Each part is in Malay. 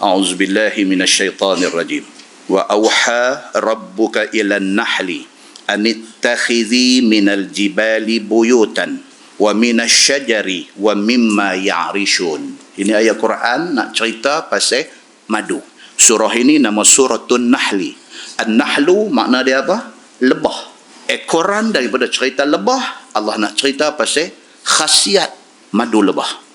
A'udzubillahi minasyaitonir rajim. Wa auha rabbuka ilan nahli anittakhidhi minal jibali buyutan wa minasyajari wa mimma ya'rishun. Ini ayat Quran nak cerita pasal madu. Surah ini nama Suratun Nahli. An-Nahlu makna dia apa? Lebah. Ekoran daripada cerita lebah, Allah nak cerita pasal khasiat madu lebah.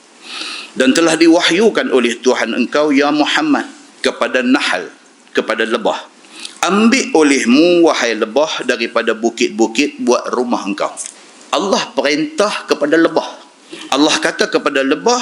Dan telah diwahyukan oleh Tuhan engkau ya Muhammad kepada Nahl, kepada lebah. Ambil olehmu wahai lebah daripada bukit-bukit buat rumah engkau. Allah perintah kepada lebah. Allah kata kepada lebah,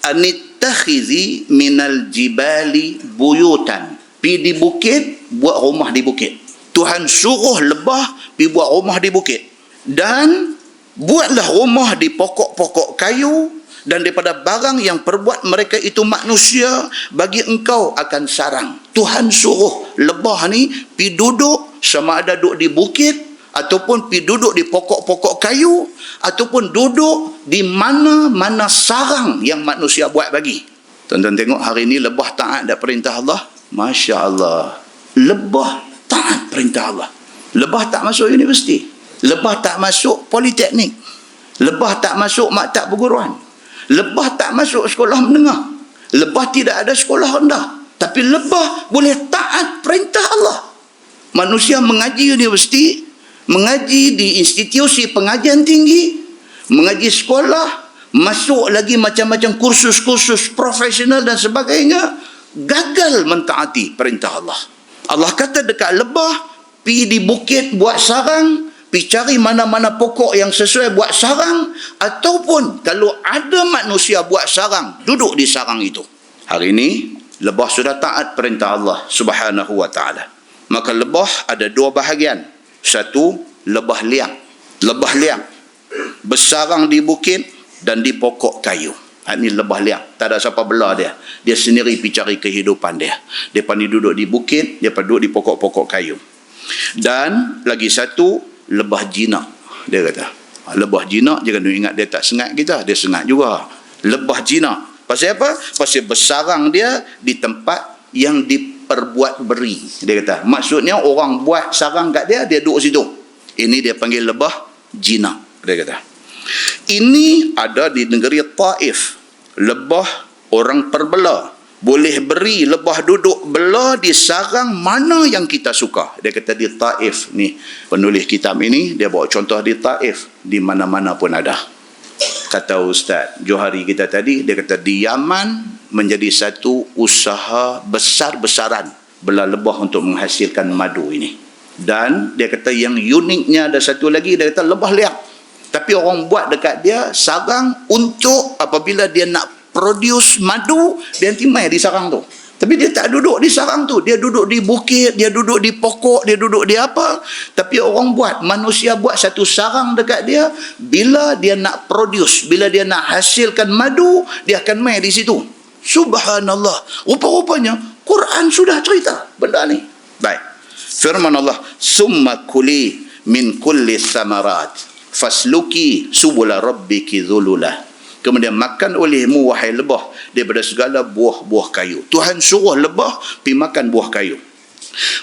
anittakhidhi minal jibali buyutan. Pi di bukit, buat rumah di bukit. Tuhan suruh lebah pi buat rumah di bukit. Dan buatlah rumah di pokok-pokok kayu, dan daripada barang yang perbuat mereka itu manusia, bagi engkau akan sarang. Tuhan suruh lebah ni pi duduk, sama ada duduk di bukit, ataupun pi duduk di pokok-pokok kayu, ataupun duduk di mana-mana sarang yang manusia buat bagi. Tuan-tuan tengok hari ni lebah taat tak perintah Allah? Masya Allah. Lebah taat perintah Allah. Lebah tak masuk universiti. Lebah tak masuk politeknik. Lebah tak masuk maktab perguruan. Lebah tak masuk sekolah menengah. Lebah tidak ada sekolah rendah. Tapi lebah boleh taat perintah Allah. Manusia mengaji universiti, mengaji di institusi pengajian tinggi, mengaji sekolah, masuk lagi macam-macam kursus-kursus profesional dan sebagainya, gagal mentaati perintah Allah. Allah kata dekat lebah, pi di bukit buat sarang, pi cari mana-mana pokok yang sesuai buat sarang, ataupun kalau ada manusia buat sarang, duduk di sarang itu. Hari ini lebah sudah taat perintah Allah Subhanahu wa taala. Maka lebah ada dua bahagian. Satu, lebah liang. Lebah liang bersarang di bukit dan di pokok kayu. Ini lebah liang, tak ada siapa bela dia. Dia sendiri pergi cari kehidupan dia. Dia pandai duduk di bukit, dia pandai duduk di pokok-pokok kayu. Dan lagi satu, lebah jinak. Dia kata, lebah jinak, jangan ingat dia tak sengat kita, dia sengat juga. Lebah jinak. Pasal apa? Pasal bersarang dia di tempat yang diperbuat beri. Dia kata, maksudnya orang buat sarang kat dia, dia duduk situ. Ini dia panggil lebah jinak. Dia kata, ini ada di negeri Taif. Lebah orang perbela. Boleh beri lebah duduk bela di sarang mana yang kita suka. Dia kata di Taif ni. Penulis kitab ini, dia bawa contoh di Taif. Di mana-mana pun ada. Kata Ustaz Johari kita tadi, dia kata di Yaman menjadi satu usaha besar-besaran bela lebah untuk menghasilkan madu ini. Dan dia kata yang uniknya ada satu lagi, dia kata lebah liang. Tapi orang buat dekat dia sarang untuk apabila dia nak produce madu, dia nanti main di sarang tu. Tapi dia tak duduk di sarang tu. Dia duduk di bukit, dia duduk di pokok, dia duduk di apa. Tapi orang buat, manusia buat satu sarang dekat dia. Bila dia nak produce, bila dia nak hasilkan madu, dia akan main di situ. Subhanallah. Rupa-rupanya, Quran sudah cerita benda ni. Baik. Firman Allah, summa kuli min kulli samarat fasluki subula rabbiki dhululah. Kemudian makan olehmu wahai lebah daripada segala buah-buah kayu. Tuhan suruh lebah pergi makan buah kayu.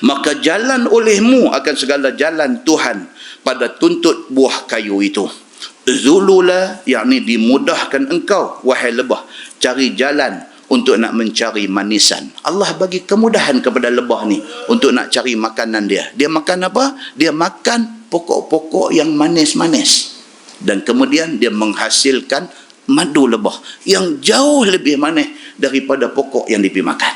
Maka jalan olehmu akan segala jalan Tuhan pada tuntut buah kayu itu. Zulula, yakni dimudahkan engkau wahai lebah cari jalan untuk nak mencari manisan. Allah bagi kemudahan kepada lebah ni untuk nak cari makanan dia. Dia makan apa? Dia makan pokok-pokok yang manis-manis. Dan kemudian dia menghasilkan madu lebah yang jauh lebih manis daripada pokok yang dia makan.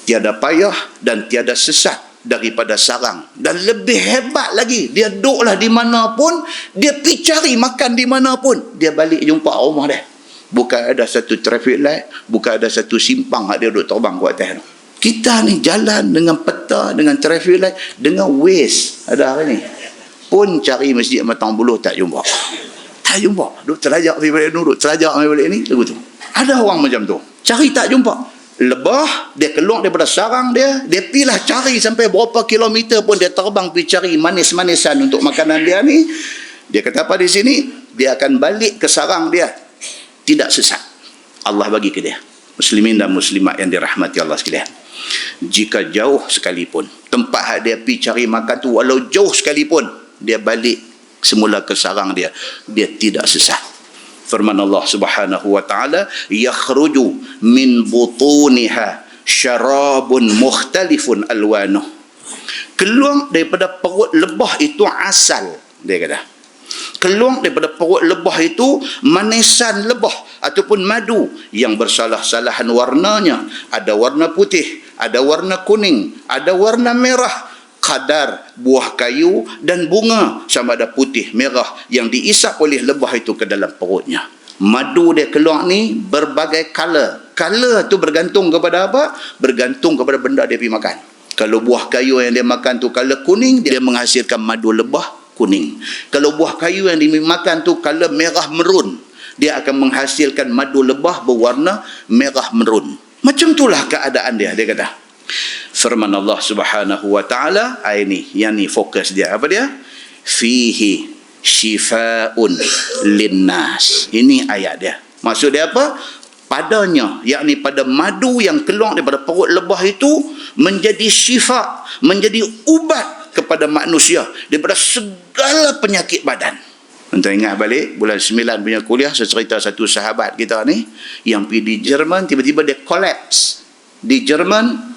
Tiada payah dan tiada sesat daripada sarang. Dan lebih hebat lagi, dia duduklah di mana pun, dia pergi cari makan di mana pun, dia balik jumpa rumah dia. Bukan ada satu traffic light, bukan ada satu simpang dia duduk terbang ke atas tu. Kita ni jalan dengan peta, dengan traffic light, dengan Waze ada hari ni pun cari masjid Matang Buluh tak jumpa. Tak jumpa. Duduk terlajak pergi balik duduk terlajak pergi balik ni begitu. Ada orang macam tu. Cari tak jumpa. Lebah dia keluar daripada sarang dia, dia pilah cari sampai berapa kilometer pun dia terbang pergi cari manis-manisan untuk makanan dia ni. Dia kata apa di sini? Dia akan balik ke sarang dia. Tidak sesat. Allah bagi ke dia. Muslimin dan muslimat yang dirahmati Allah sekalian. Jika jauh sekalipun, tempat dia pergi cari makan tu walau jauh sekalipun, dia balik semula ke sarang dia tidak sesat. Firman Allah Subhanahu wa taala, yakhruju min butuniha syarabun mukhtalifun alwanuh. Keluar daripada perut lebah itu asal, dia kata. Keluar daripada perut lebah itu manisan lebah ataupun madu yang bersalah-salahan warnanya. Ada warna putih, ada warna kuning, ada warna merah. Kadar buah kayu dan bunga sama ada putih, merah yang diisap oleh lebah itu ke dalam perutnya. Madu dia keluar ni berbagai color. Color tu bergantung kepada apa? Bergantung kepada benda dia pergi makan. Kalau buah kayu yang dia makan tu color kuning, dia menghasilkan madu lebah kuning. Kalau buah kayu yang dimakan tu color merah merun, dia akan menghasilkan madu lebah berwarna merah merun. Macam itulah keadaan dia kata. Firman Allah Subhanahu wa taala, ini yang ni fokus dia. Apa dia? Fihi shifaun linnas. Ini ayat dia. Maksud dia apa? Padanya, yakni pada madu yang keluar daripada perut lebah itu menjadi syifa, menjadi ubat kepada manusia daripada segala penyakit badan. Tuan ingat balik bulan 9 punya kuliah, saya cerita satu sahabat kita ni yang pergi di Jerman, tiba-tiba dia collapse di Jerman.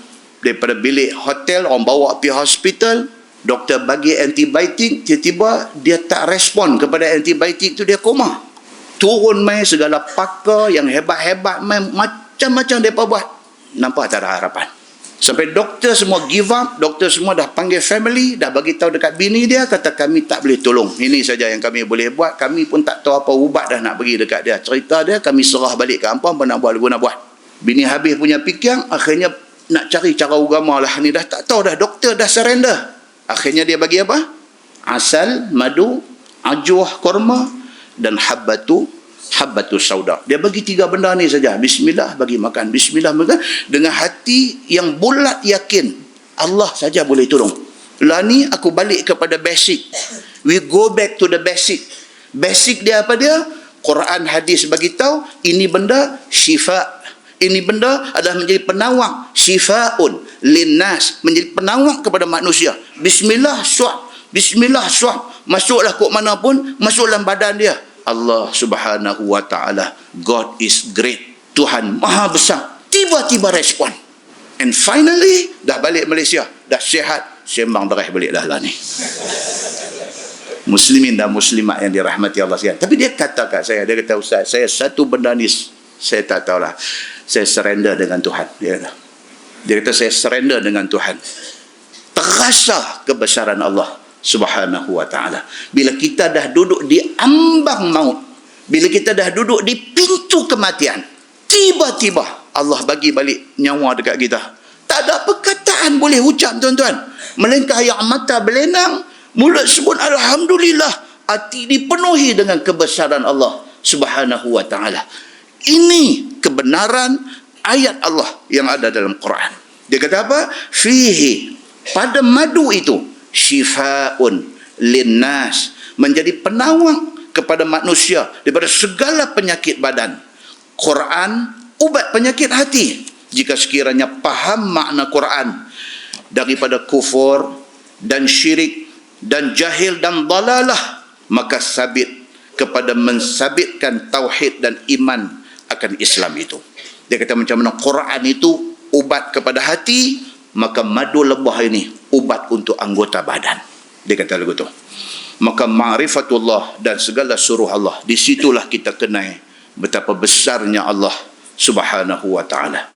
Daripada bilik hotel, orang bawa pergi hospital, doktor bagi antibiotik, tiba-tiba dia tak respon kepada antibiotik tu, dia koma. Turun main segala pakar yang hebat-hebat main, macam-macam mereka buat. Nampak tak ada harapan. Sampai doktor semua give up, doktor semua dah panggil family, dah bagi tahu dekat bini dia, kata kami tak boleh tolong. Ini saja yang kami boleh buat, kami pun tak tahu apa ubat dah nak bagi dekat dia. Cerita dia, kami serah balik ke hampa, apa nak buat, guna buat. Bini habis punya fikir, akhirnya nak cari cara agama lah ni, dah tak tahu dah, doktor dah surrender. Akhirnya dia bagi apa? Asal, madu, ajuh korma dan habbatu sauda. Dia bagi 3 benda ni saja. Bismillah bagi makan, bismillah makan, dengan hati yang bulat yakin Allah saja boleh tolong. Lah ni aku balik kepada basic. We go back to the basic. Basic dia apa dia? Quran hadis bagi tahu ini benda syifa. Ini benda adalah menjadi penawang, syifaun linnas, menjadi penawang kepada manusia. Bismillah suap, bismillah suap, masuklah kok mana pun, masuk dalam badan dia. Allah Subhanahu wa taala, God is great, Tuhan maha besar. Tiba-tiba respon. And finally dah balik Malaysia, dah sihat, sembang darah balik dah lah ni. Muslimin dan muslimat yang dirahmati Allah sekalian. Tapi dia kata kat saya, dia kata, Ustaz, saya satu benda ni saya tak tahulah. Saya surrender dengan Tuhan. Dia kata saya surrender dengan Tuhan. Terasa kebesaran Allah Subhanahu wa taala. Bila kita dah duduk di ambang maut, bila kita dah duduk di pintu kematian, tiba-tiba Allah bagi balik nyawa dekat kita. Tak ada perkataan boleh ucap, tuan-tuan. Melainkan yang mata berlenang, mulut sebut alhamdulillah, hati dipenuhi dengan kebesaran Allah Subhanahu wa taala. Ini kebenaran ayat Allah yang ada dalam Quran. Dia kata apa? Fihi, pada madu itu, syifaun linnas, menjadi penawang kepada manusia daripada segala penyakit badan. Quran ubat penyakit hati. Jika sekiranya faham makna Quran daripada kufur dan syirik dan jahil dan dalalah, maka sabit kepada mensabitkan tauhid dan iman akan Islam itu. Dia kata macam mana Quran itu ubat kepada hati, maka madu lebah ini ubat untuk anggota badan. Dia kata lagu tu. Maka ma'rifatullah dan segala suruh Allah, disitulah kita kenal betapa besarnya Allah Subhanahu wa ta'ala.